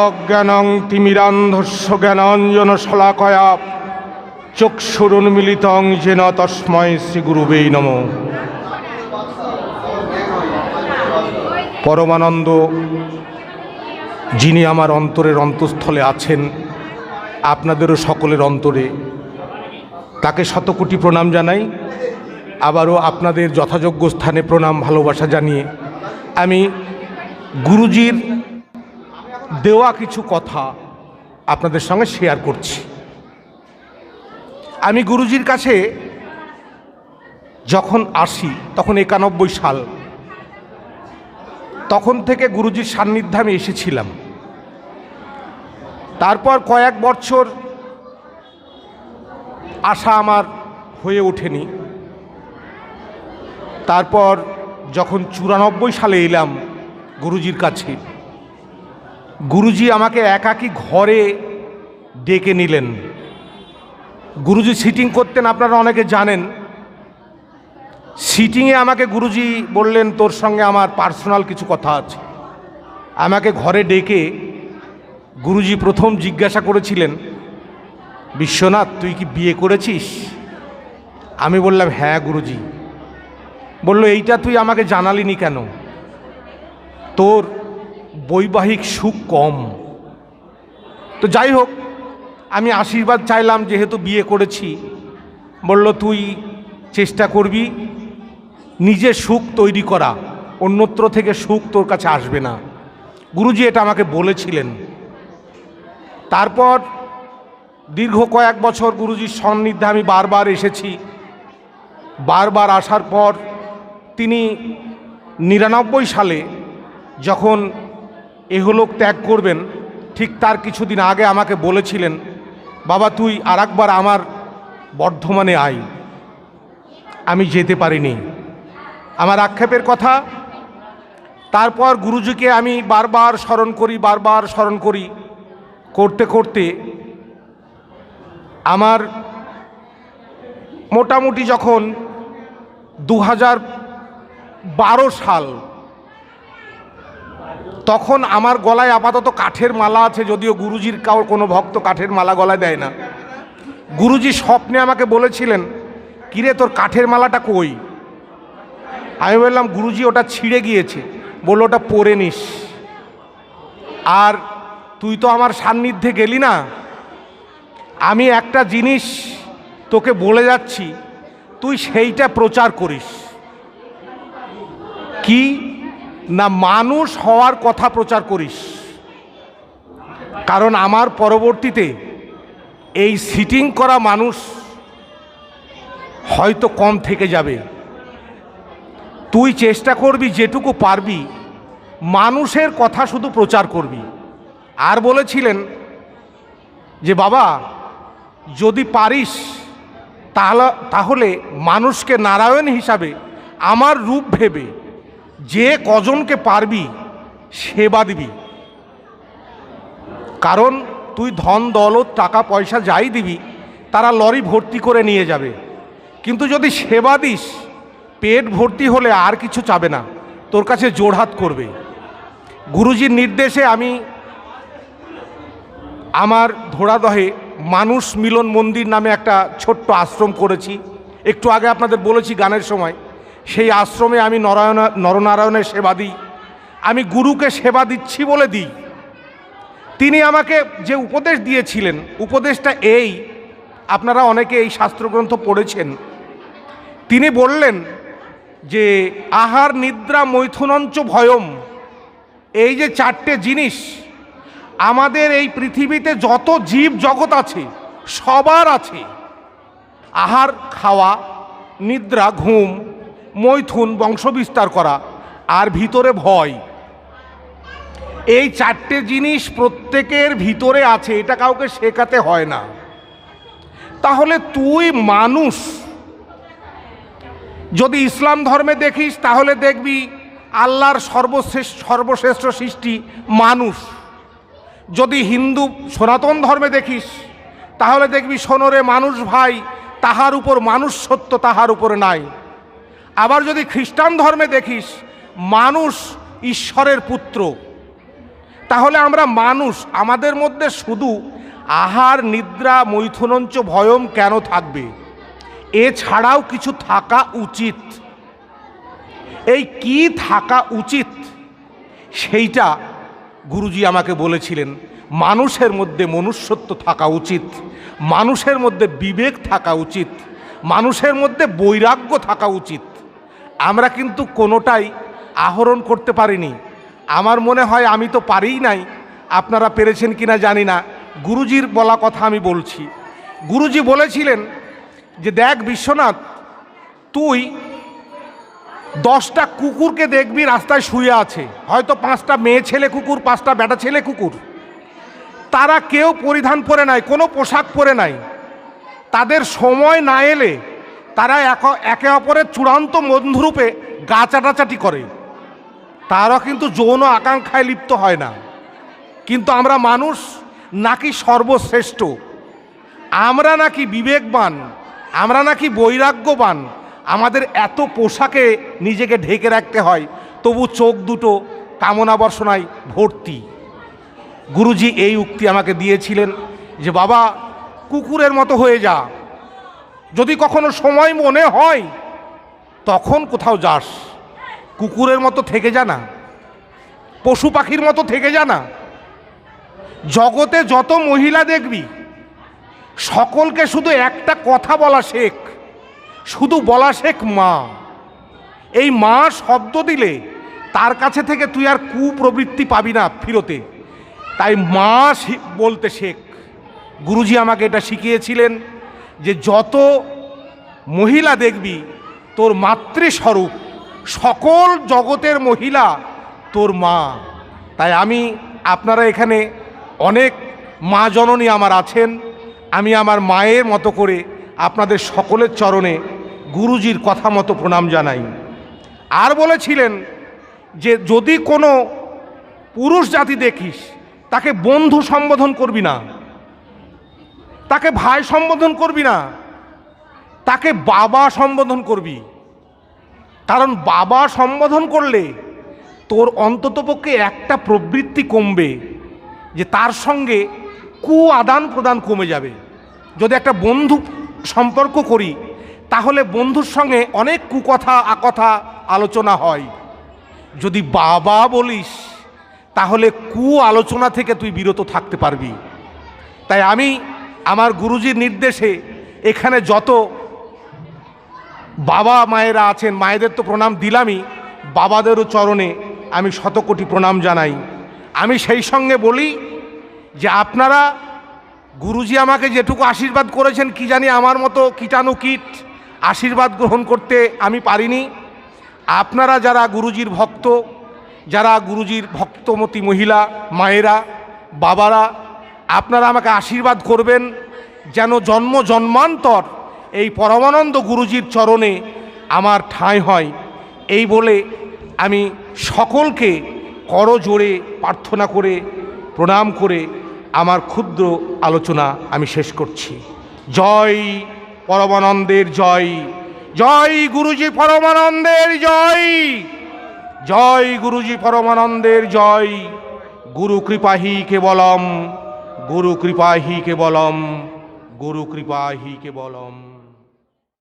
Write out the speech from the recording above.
অজ্ঞানং তিমিরান্ধস্য জ্ঞানাঞ্জন শলাকয়া চক্ষুরুন্মিলিতং যেন তস্মৈ শ্রীগুরুবে নমঃ। পরমানন্দ যিনি আমার অন্তরের অন্তঃস্থলে আছেন, আপনাদেরও সকলের অন্তরে, তাকে শতকোটি প্রণাম জানাই। আবারও আপনাদের যথাযোগ্য স্থানে প্রণাম ভালোবাসা জানিয়ে আমি গুরুজির দেওয়া কিছু কথা আপনাদের সঙ্গে শেয়ার করছি। আমি গুরুজির কাছে যখন আসি তখন 91 সাল, তখন থেকে গুরুজির সান্নিধ্যে আমি এসেছিলাম। তারপর কয়েক বছর আসা আমার হয়ে ওঠেনি। তারপর যখন 94 সালে এলাম গুরুজির কাছে, গুরুজি আমাকে একাকী ঘরে ডেকে নিলেন। গুরুজি সিটিং করতেন, আপনারা অনেকে জানেন। সিটিংয়ে আমাকে গুরুজি বললেন, তোর সঙ্গে আমার পার্সোনাল কিছু কথা আছে। আমাকে ঘরে ডেকে গুরুজি প্রথম জিজ্ঞাসা করেছিলেন, বিশ্বনাথ তুই কি বিয়ে করেছিস? আমি বললাম হ্যাঁ গুরুজি। বলল, এইটা তুই আমাকে জানালিনি কেন? তোর বৈবাহিক সুখ কম। তো যাই হোক, আমি আশীর্বাদ চাইলাম, যেহেতু বিয়ে করেছি। বলল, তুই চেষ্টা করবি নিজের সুখ তৈরি করা, অন্যত্র থেকে সুখ তোর কাছে আসবে না। গুরুজি এটা আমাকে বলেছিলেন। তারপর দীর্ঘ কয়েক বছর গুরুজির সান্নিধ্যে আমি বারবার এসেছি। বারবার আসার পর তিনি 99 সালে যখন এহলোক ত্যাগ করবেন, ঠিক তার কিছুদিন আগে আমাকে বলেছিলেন, বাবা তুই আরেকবার আমার বর্ধমানে আয়। আমি যেতে পারিনি, আমার আক্ষেপের কথা। তারপর গুরুজিকে আমি বারবার স্মরণ করি, করতে করতে আমার মোটামুটি যখন 2012 সাল, তখন আমার গলায় আপাতত কাঠের মালা আছে, যদিও গুরুজির কোনো ভক্ত কাঠের মালা গলায় দেয় না। গুরুজি স্বপ্নে আমাকে বলেছিলেন, কিরে তোর কাঠের মালাটা কই? আমি বললাম, গুরুজি ওটা ছিঁড়ে গিয়েছে। বলল, ওটা পরে নিস। আর তুই তো আমার সান্নিধ্যে গেলি না, আমি একটা জিনিস তোকে বলে যাচ্ছি, তুই সেইটা প্রচার করিস। কি না, মানুষ হওয়ার কথা প্রচার করিস। কারণ আমার পরবর্তীতে এই সিটিং করা মানুষ হয়তো কম থেকে যাবে। তুই চেষ্টা করবি যেটুকু পারবি মানুষের কথা শুধু প্রচার করবি। আর বলেছিলেন যে বাবা যদি পারিস তাহলে মানুষকে নারায়ণ হিসাবে আমার রূপ ভেবে যে কজনকে পারবি সেবা দিবি। কারণ তুই ধন দৌলত টাকা পয়সা যাই দিবি, তারা লরি ভর্তি করে নিয়ে যাবে। কিন্তু যদি সেবা দিস, পেট ভর্তি হলে আর কিছু চাবে না, তোর কাছে জোড়হাত করবে। গুরুজির নির্দেশে আমি আমার ধোড়াদহে মানুষ মিলন মন্দির নামে একটা ছোট্ট আশ্রম করেছি। একটু আগে আপনাদের বলেছি গানের সময়, সেই আশ্রমে আমি নরনারায়ণের সেবা দিই। আমি গুরুকে সেবা দিচ্ছি বলে দিই। তিনি আমাকে যে উপদেশ দিয়েছিলেন, উপদেশটা এই, আপনারা অনেকে এই শাস্ত্রগ্রন্থ পড়েছেন। তিনি বললেন যে আহার নিদ্রা মৈথুনঞ্চ ভয়ম, এই যে 4টে জিনিস আমাদের এই পৃথিবীতে যত জীব জগৎ আছে সবার আছে। আহার খাওয়া, নিদ্রা ঘুম, মৈথুন বংশবিস্তার করা, আর ভিতরে ভয়। এই 4টে জিনিস প্রত্যেকের ভিতরে আছে, এটা কাউকে শেখাতে হয় না। তাহলে তুই মানুষ, যদি ইসলাম ধর্মে দেখিস তাহলে দেখবি আল্লাহর সর্বশ্রেষ্ঠ সৃষ্টি মানুষ। যদি হিন্দু সনাতন ধর্মে দেখিস তাহলে দেখবি সোনরে মানুষ ভাই, তাহার উপর মানুষ সত্য, তাহার উপরে নাই। আবার যদি খ্রিস্টান ধর্মে দেখিস, মানুষ ঈশ্বরের পুত্র, তাহলে আমরা মানুষ, আমাদের মধ্যে শুধু আহার নিদ্রা মৈথুনঞ্চ ভয়ম কেন থাকবে? এছাড়াও কিছু থাকা উচিত। এই কি থাকা উচিত সেইটা গুরুজি আমাকে বলেছিলেন। মানুষের মধ্যে মনুষ্যত্ব থাকা উচিত, মানুষের মধ্যে বিবেক থাকা উচিত, মানুষের মধ্যে বৈরাগ্য থাকা উচিত। আমরা কিন্তু কোনোটাই আহরণ করতে পারিনি। আমার মনে হয় আমি তো পারিই নাই, আপনারা পেরেছেন কিনা জানি না। গুরুজির বলা কথা আমি বলছি। গুরুজি বলেছিলেন যে দেখ বিশ্বনাথ, তুই 10টা কুকুরকে দেখবি রাস্তায় শুয়ে আছে, হয়তো 5টা মেয়ে ছেলে কুকুর, 5টা বেটা ছেলে কুকুর। তারা কেউ পরিধান পরে নাই, কোনো পোশাক পরে নাই। তাদের সময় না এলে তারা একে অপরের চূড়ান্ত বন্ধুরূপে গা চাটাচাটি করে। তারা কিন্তু যৌন আকাঙ্ক্ষায় লিপ্ত হয় না। কিন্তু আমরা মানুষ নাকি সর্বশ্রেষ্ঠ, আমরা নাকি বিবেকবান, আমরা নাকি বৈরাগ্যবান, আমাদের এত পোশাকে নিজেকে ঢেকে রাখতে হয়, তবু চোখ দুটো কামনা বাসনায় ভর্তি। গুরুজি এই উক্তি আমাকে দিয়েছিলেন যে বাবা, কুকুরের মতো হয়ে যা। যদি কখনো সময় মনে হয় তখন কোথাও যাস, কুকুরের মতো থেকে যা না, পশু পাখির মতো থেকে যা না। জগতে যত মহিলা দেখবি সকলকে শুধু একটা কথা বলা শেখ, শুধু বলা শেখ মা। এই মা শব্দ দিলে তার কাছে থেকে তুই আর কুপ্রবৃত্তি পাবি না ফিরতে। তাই মা বলতে শেখ। গুরুজি আমাকে এটা শিখিয়েছিলেন যে যত মহিলা দেখবি তোর মাতৃস্বরূপ, সকল জগতের মহিলা তোর মা। তাই আমি, আপনারা এখানে অনেক মা জননী আমার আছেন, আমি আমার মায়ের মতো করে আপনাদের সকলের চরণে গুরুজির কথা মতো প্রণাম জানাই। আর বলেছিলেন যে যদি কোনো পুরুষ জাতি দেখিস তাকে বন্ধু সম্বোধন করবি না, তাকে ভাই সম্বোধন করবি না, তাকে বাবা সম্বোধন করবি। কারণ বাবা সম্বোধন করলে তোর অন্ততপক্ষে একটা প্রবৃত্তি কমবে, যে তার সঙ্গে আদান প্রদান কমে যাবে। যদি একটা বন্ধু সম্পর্ক করি তাহলে বন্ধুর সঙ্গে অনেক কুকথা আকথা আলোচনা হয়। যদি বাবা বলিস তাহলে আলোচনা থেকে তুই বিরত থাকতে পারবি। তাই আমি আমার গুরুজির নির্দেশে এখানে যত বাবা মায়েরা আছেন, মায়েদের তো প্রণাম দিলামই, বাবাদেরও চরণে আমি শতকোটি প্রণাম জানাই। আমি সেই সঙ্গে বলি যে আপনারা, গুরুজি আমাকে যেটুকু আশীর্বাদ করেছেন, কি জানি আমার মতো কীটাণুকীট আশীর্বাদ গ্রহণ করতে আমি পারিনি। আপনারা যারা গুরুজির ভক্ত, যারা গুরুজির ভক্তমতী মহিলা, মায়েরা, বাবারা, আপনারা আমাকে আশীর্বাদ করবেন যেন জন্ম জন্মান্তর এই পরমানন্দ গুরুজির চরণে আমার ঠাঁই হয়। এই বলে আমি সকলকে করজোড়ে প্রার্থনা করে প্রণাম করে আমার ক্ষুদ্র আলোচনা আমি শেষ করছি। জয় পরমানন্দের জয়, জয় গুরুজি পরমানন্দের জয়, জয় গুরুজি পরমানন্দের জয়। গুরু কৃপাহি কেবলম, গুরু কৃপাহি কেবলম, গুরু কৃপাহি কেবলম।